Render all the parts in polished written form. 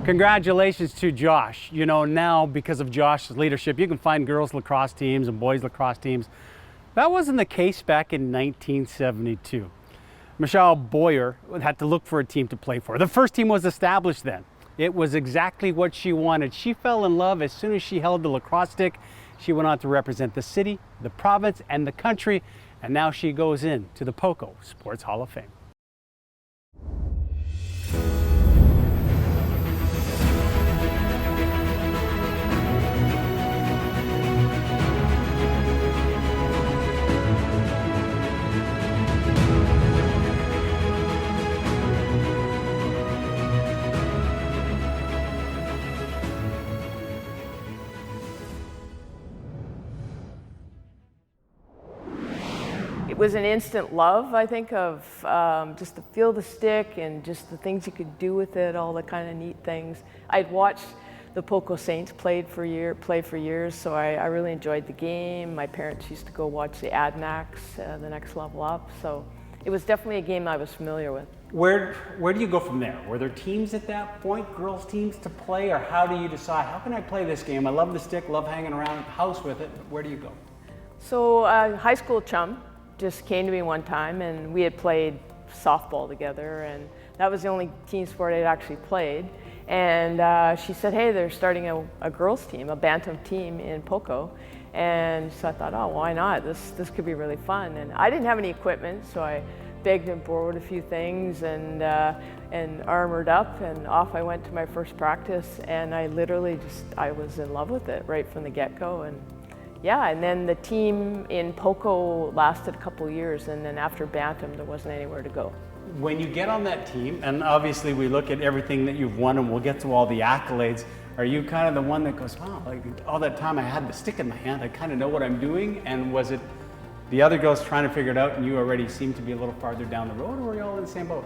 Congratulations to Josh. You know, now because of Josh's leadership, you can find girls lacrosse teams and boys lacrosse teams. That wasn't the case back in 1972. Michelle Bowyer had to look for a team to play for. The first team was established then. It was exactly what she wanted. She fell in love as soon as she held the lacrosse stick. She went on to represent the city, the province, and the country, and now she goes into the POCO Sports Hall of Fame. It was an instant love, I think, of just to feel the stick and just the things you could do with it, all the kind of neat things. I'd watched the POCO Saints play for years, so I really enjoyed the game. My parents used to go watch the AdMax, the Next Level Up, so it was definitely a game I was familiar with. Where do you go from there? Were there teams at that point, girls teams to play, or how do you decide, how can I play this game? I love the stick, love hanging around the house with it, but where do you go? So high school chum just came to me one time, and we had played softball together, and that was the only team sport I'd actually played. And she said, hey, they're starting a girls team, a bantam team in POCO. And so I thought, oh, why not? This could be really fun. And I didn't have any equipment, so I begged and borrowed a few things and armored up, and off I went to my first practice, and I literally I was in love with it right from the get-go. And yeah, and then the team in POCO lasted a couple of years, and then after bantam, there wasn't anywhere to go. When you get on that team, and obviously we look at everything that you've won, and we'll get to all the accolades, are you kind of the one that goes, wow, like all that time I had the stick in my hand, I kind of know what I'm doing? And was it the other girls trying to figure it out and you already seemed to be a little farther down the road, or were you all in the same boat?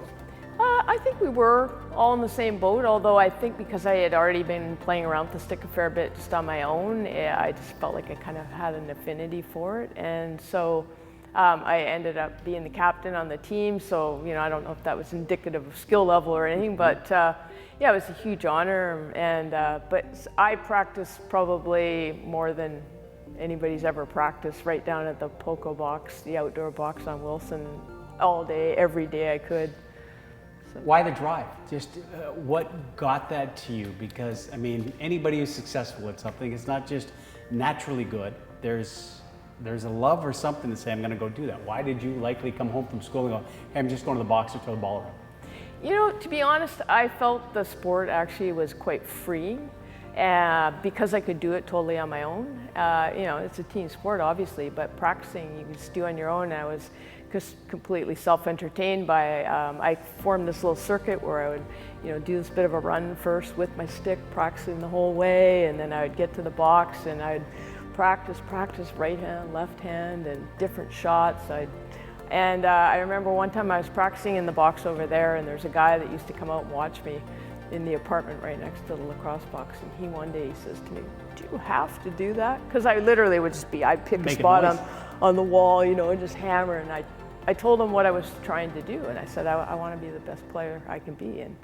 I think we were all in the same boat, although I think because I had already been playing around with the stick a fair bit just on my own, I just felt like I kind of had an affinity for it. And so I ended up being the captain on the team, so you know, I don't know if that was indicative of skill level or anything, but yeah, it was a huge honor. And but I practiced probably more than anybody's ever practiced right down at the POCO box, the outdoor box on Wilson, all day, every day I could. Why the drive? Just what got that to you? Because I mean, anybody who's successful at something, it's not just naturally good. There's a love or something to say, I'm going to go do that. Why did you likely come home from school and go, hey, I'm just going to the box to throw the ball around? You know, to be honest, I felt the sport actually was quite freeing because I could do it totally on my own. You know, it's a team sport, obviously, but practicing you can just do on your own. I was just completely self-entertained by, I formed this little circuit where I would, you know, do this bit of a run first with my stick, practicing the whole way, and then I would get to the box and I'd practice right hand, left hand, and different shots. I remember one time I was practicing in the box over there, and there's a guy that used to come out and watch me in the apartment right next to the lacrosse box, and he one day he says to me, do you have to do that? Because I literally would just I'd pick a spot on the wall, you know, and just hammer, and I told him what I was trying to do, and I said, I want to be the best player I can be. And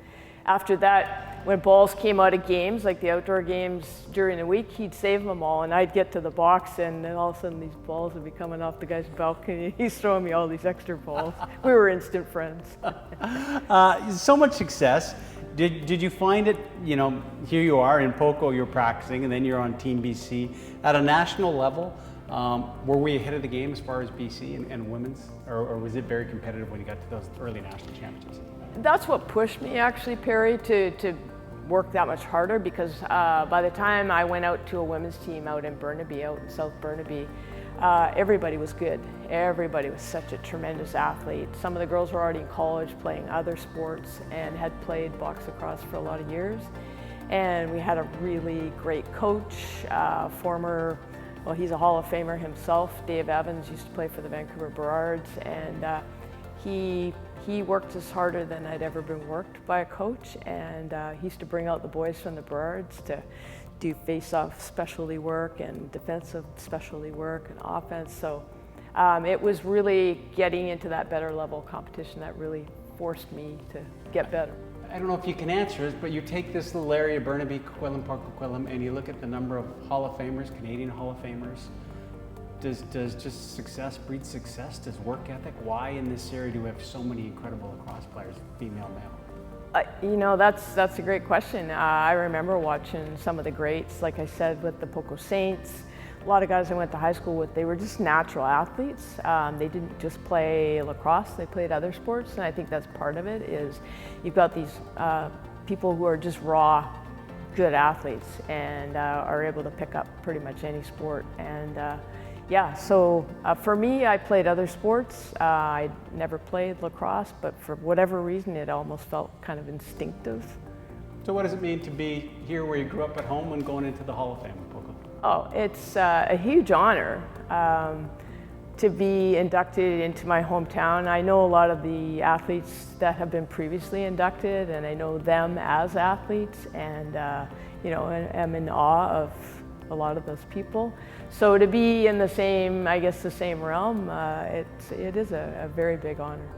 after that, when balls came out of games, like the outdoor games during the week, he'd save them all, and I'd get to the box, and then all of a sudden these balls would be coming off the guy's balcony. He's throwing me all these extra balls. We were instant friends. So much success. Did you find it, you know, here you are in POCO, you're practicing, and then you're on Team BC. At a national level, were we ahead of the game as far as BC and women's, or was it very competitive when you got to those early national championships? That's what pushed me actually, Perry, to work that much harder, because by the time I went out to a women's team out in Burnaby, out in South Burnaby, everybody was good. Everybody was such a tremendous athlete. Some of the girls were already in college playing other sports and had played box lacrosse for a lot of years. And we had a really great coach, well, he's a Hall of Famer himself. Dave Evans used to play for the Vancouver Burrards, and he worked as harder than I'd ever been worked by a coach, and he used to bring out the boys from the Burrards to do face-off specialty work and defensive specialty work and offense. So it was really getting into that better level competition that really forced me to get better. I don't know if you can answer this, but you take this little area, Burnaby, Coquitlam, Port Coquitlam, and you look at the number of Hall of Famers, Canadian Hall of Famers. Does just success breed success? Does work ethic? Why in this area do we have so many incredible lacrosse players, female, male? You know, that's a great question. I remember watching some of the greats, like I said, with the Poco Saints. A lot of guys I went to high school with, they were just natural athletes. They didn't just play lacrosse, they played other sports, and I think that's part of it, is you've got these people who are just raw, good athletes and are able to pick up pretty much any sport. And yeah, so for me, I played other sports. I never played lacrosse, but for whatever reason, it almost felt kind of instinctive. So what does it mean to be here where you grew up at home and going into the Hall of Fame, Poco? Oh, it's a huge honor to be inducted into my hometown. I know a lot of the athletes that have been previously inducted, and I know them as athletes, and you know, I'm in awe of a lot of those people. So to be in the same, I guess, the same realm, it is a very big honor.